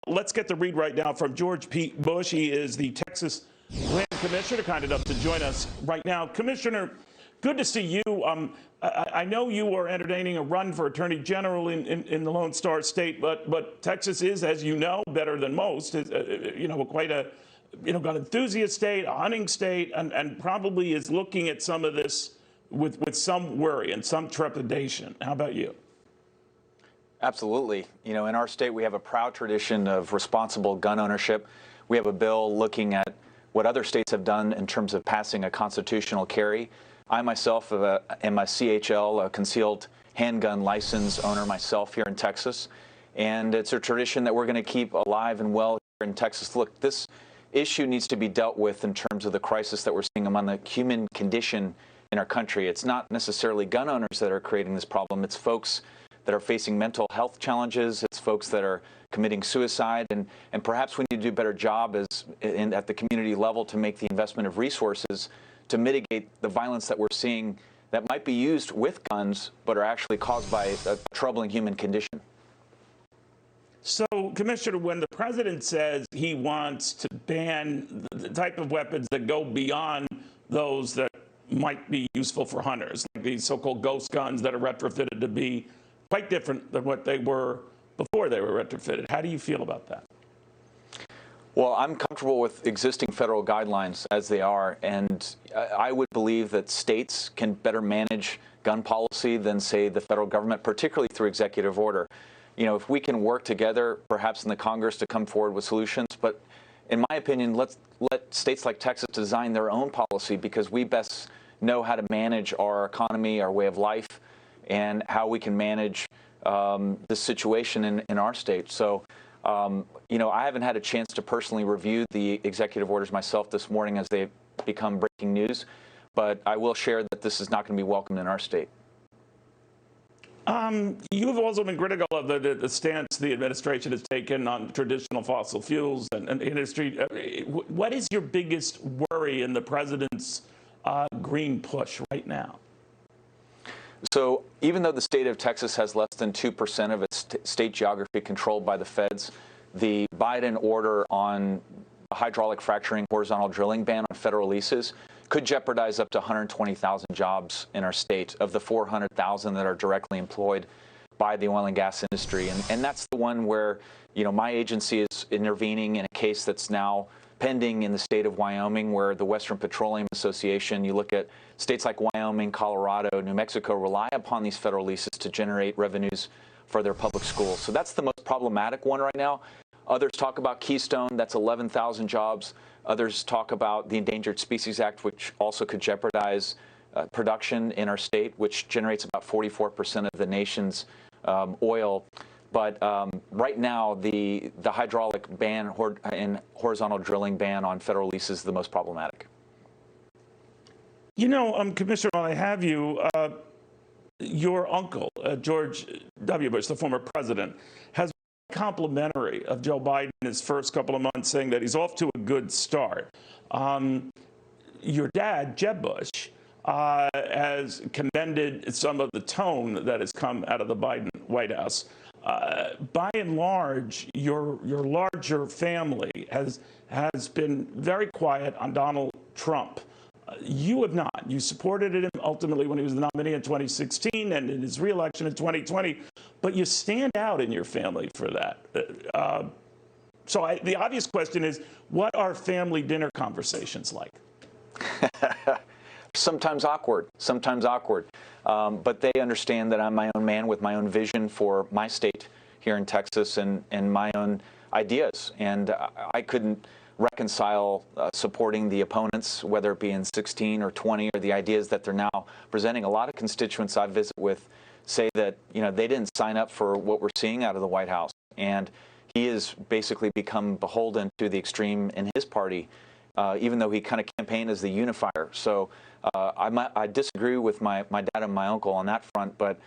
Let's get the read right now from George P. Bush. He is the Texas Land Commissioner, kind enough to join us right now. Commissioner, good to see you. I know you are entertaining a run for Attorney General in the Lone Star State, but Texas is, as you know, better than most. Quite a gun enthusiast state, a hunting state, and probably is looking at some of this with some worry and some trepidation. How about you? Absolutely. In our state, we have a proud tradition of responsible gun ownership. We have a bill looking at what other states have done in terms of passing a constitutional carry. I myself am a CHL, a concealed handgun license owner myself here in Texas. And it's a tradition that we're going to keep alive and well here in Texas. Look, this issue needs to be dealt with in terms of the crisis that we're seeing among the human condition in our country. It's not necessarily gun owners that are creating this problem. It's folks that are facing mental health challenges. It's folks that are committing suicide. And perhaps we need to do a better job at the community level to make the investment of resources to mitigate the violence that we're seeing that might be used with guns, but are actually caused by a troubling human condition. So, Commissioner, when the president says he wants to ban the type of weapons that go beyond those that might be useful for hunters, like these so-called ghost guns that are retrofitted to be quite different than what they were before they were retrofitted. How do you feel about that? Well, I'm comfortable with existing federal guidelines as they are, and I would believe that states can better manage gun policy than, say, the federal government, particularly through executive order. If we can work together, perhaps in the Congress, to come forward with solutions, but in my opinion, let states like Texas design their own policy, because we best know how to manage our economy, our way of life, and how we can manage this situation in our state. So, I haven't had a chance to personally review the executive orders myself this morning as they've become breaking news, but I will share that this is not going to be welcomed in our state. You've also been critical of the stance the administration has taken on traditional fossil fuels and industry. What is your biggest worry in the president's green push right now? So even though the state of Texas has less than 2% of its state geography controlled by the feds, the Biden order on hydraulic fracturing, horizontal drilling ban on federal leases could jeopardize up to 120,000 jobs in our state of the 400,000 that are directly employed by the oil and gas industry. And that's the one where, my agency is intervening in a case that's now pending in the state of Wyoming, where the Western Petroleum Association, you look at states like Wyoming, Colorado, New Mexico, rely upon these federal leases to generate revenues for their public schools. So that's the most problematic one right now. Others talk about Keystone, that's 11,000 jobs. Others talk about the Endangered Species Act, which also could jeopardize production in our state, which generates about 44% of the nation's oil. But right now, the hydraulic ban and horizontal drilling ban on federal leases is the most problematic. Commissioner, while I have you, your uncle, George W. Bush, the former president, has been complimentary of Joe Biden in his first couple of months, saying that he's off to a good start. Your dad, Jeb Bush, has commended some of the tone that has come out of the Biden White House. By and large, your larger family has been very quiet on Donald Trump. You have not. You supported him ultimately when he was the nominee in 2016 and in his reelection in 2020, but you stand out in your family for that. So the obvious question is, what are family dinner conversations like? Sometimes awkward, but they understand that I'm my own man with my own vision for my state here in Texas and my own ideas. And I couldn't reconcile supporting the opponents, whether it be in 16 or 20, or the ideas that they're now presenting. A lot of constituents I visit with say that, they didn't sign up for what we're seeing out of the White House. And he has basically become beholden to the extreme in his party, even though he kind of campaigned as the unifier. So I disagree with my dad and my uncle on that front, but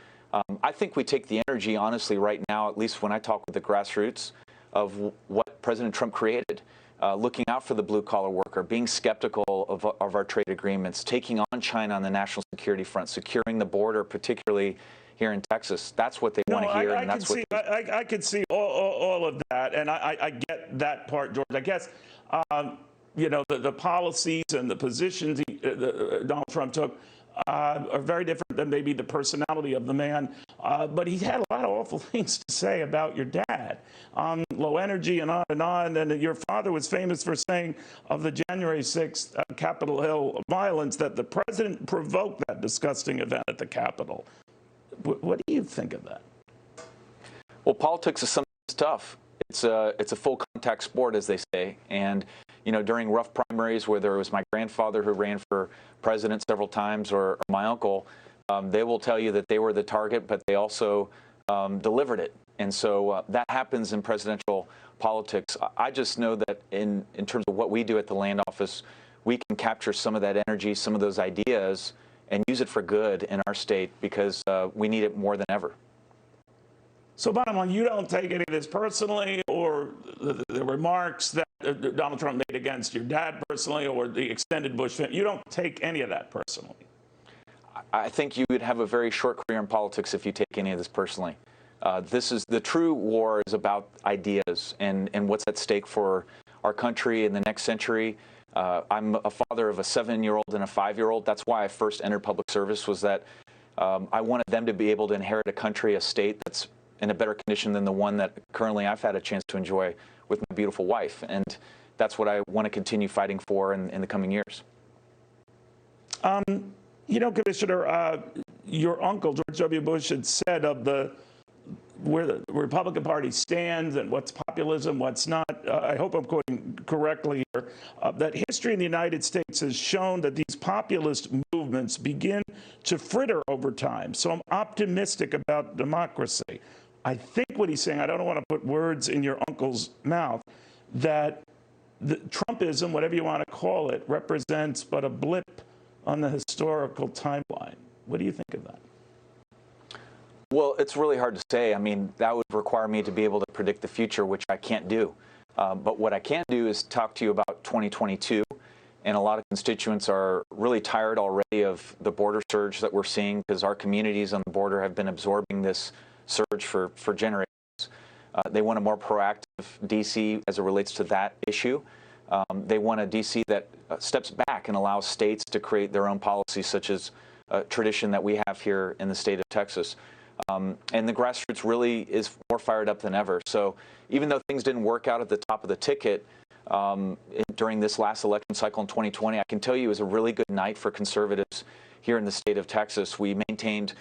I think we take the energy, honestly, right now, at least when I talk with the grassroots, of what President Trump created. Looking out for the blue-collar worker, being skeptical of our trade agreements, taking on China on the national security front, securing the border, particularly here in Texas. That's what they want to hear. I could see all of that, and I get that part, George. I guess, you know, the policies and the positions Donald Trump took are very different than maybe the personality of the man. But he had a lot of awful things to say about your dad, low energy and on and on. And your father was famous for saying of the January 6th Capitol Hill violence that the president provoked that disgusting event at the Capitol. What do you think of that? Well, politics is something that's tough. It's a full contact sport, as they say. And, you know, during rough primaries, whether it was my grandfather who ran for president several times or my uncle, they will tell you that they were the target, but they also delivered it. And so that happens in presidential politics. I just know that in terms of what we do at the land office, we can capture some of that energy, some of those ideas, and use it for good in our state because we need it more than ever. So bottom line, you don't take any of this personally, or the remarks that Donald Trump made against your dad personally, or the extended Bush family. You don't take any of that personally. I think you would have a very short career in politics if you take any of this personally. This is the true war is about ideas and what's at stake for our country in the next century. I'm a father of a 7-year-old and a 5-year-old. That's why I first entered public service, was that I wanted them to be able to inherit a country, a state that's in a better condition than the one that currently I've had a chance to enjoy with my beautiful wife. And that's what I want to continue fighting for in the coming years. You know, Commissioner, your uncle, George W. Bush, had said of where the Republican Party stands and what's populism, what's not. I hope I'm quoting correctly here, that history in the United States has shown that these populist movements begin to fritter over time. So I'm optimistic about democracy. I think what he's saying, I don't want to put words in your uncle's mouth, that the Trumpism, whatever you want to call it, represents but a blip on the historical timeline. What do you think of that? Well, it's really hard to say. I mean, that would require me to be able to predict the future, which I can't do. But what I can do is talk to you about 2022. And a lot of constituents are really tired already of the border surge that we're seeing, because our communities on the border have been absorbing this surge for generations. They want a more proactive D.C. as it relates to that issue. They want a D.C. that steps back and allows states to create their own policies, such as a tradition that we have here in the state of Texas. And the grassroots really is more fired up than ever. So even though things didn't work out at the top of the ticket during this last election cycle in 2020, I can tell you it was a really good night for conservatives here in the state of Texas. We maintained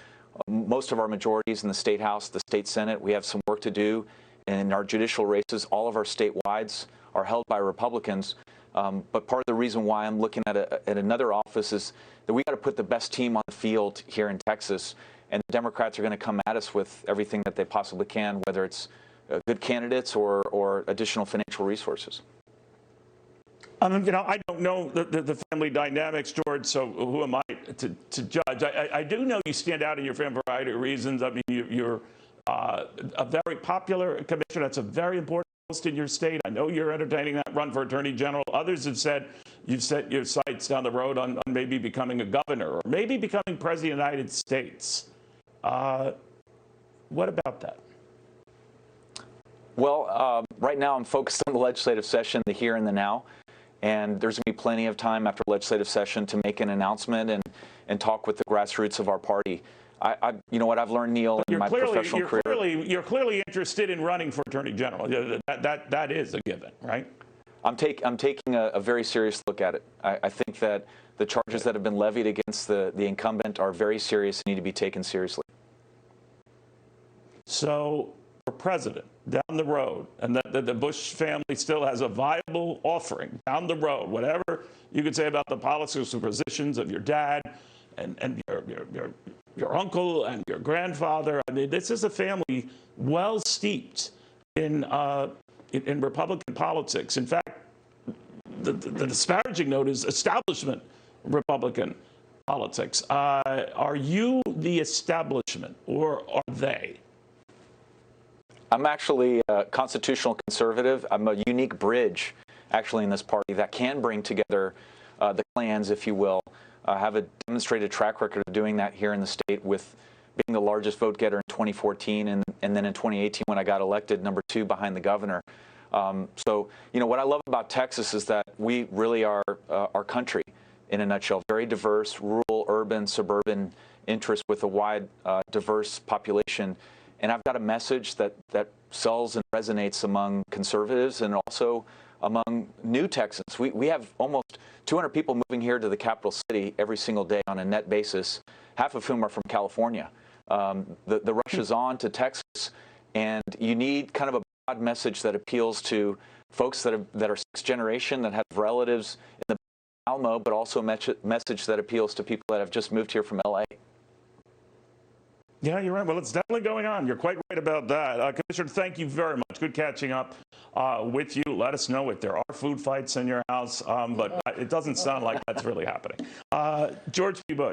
most of our majorities in the state house, the state senate. We have some work to do in our judicial races. All of our statewides are held by Republicans. But part of the reason why I'm looking at another office is that we got to put the best team on the field here in Texas. And the Democrats are going to come at us with everything that they possibly can, whether it's good candidates or additional financial resources. You know, I don't know the family dynamics, George, so who am I to judge? I do know you stand out in your family for a variety of reasons. I mean, you're a very popular commissioner. That's a very important post in your state. I know you're entertaining that run for Attorney General. Others have said you've set your sights down the road on maybe becoming a governor or maybe becoming president of the United States. What about that? Well, right now I'm focused on the legislative session, the here and the now. And there's going to be plenty of time after legislative session to make an announcement and talk with the grassroots of our party. You know what I've learned, Neil, in my professional career. You're clearly interested in running for Attorney General. That is a given, right? I'm taking a very serious look at it. I think that the charges that have been levied against the incumbent are very serious and need to be taken seriously. So, for president, down the road, and that the Bush family still has a viable offering down the road, whatever you could say about the policies or positions of your dad and your uncle and your grandfather. I mean, this is a family well steeped in Republican politics. In fact, the disparaging note is establishment Republican politics. Are you the establishment, or are they? I'm actually a constitutional conservative. I'm a unique bridge, actually, in this party that can bring together the clans, if you will. I have a demonstrated track record of doing that here in the state with being the largest vote getter in 2014, and then in 2018 when I got elected, number 2 behind the governor. So, what I love about Texas is that we really are our country in a nutshell. Very diverse, rural, urban, suburban interests with a wide, diverse population. And I've got a message that sells and resonates among conservatives and also among new Texans. We have almost 200 people moving here to the capital city every single day on a net basis, half of whom are from California. The rush is on to Texas, and you need kind of a broad message that appeals to folks that are sixth generation, that have relatives in the Alamo, but also a message that appeals to people that have just moved here from LA. Yeah, you're right. Well, it's definitely going on. You're quite right about that. Commissioner, thank you very much. Good catching up with you. Let us know if there are food fights in your house, but it doesn't sound like that's really happening. George P. Bush.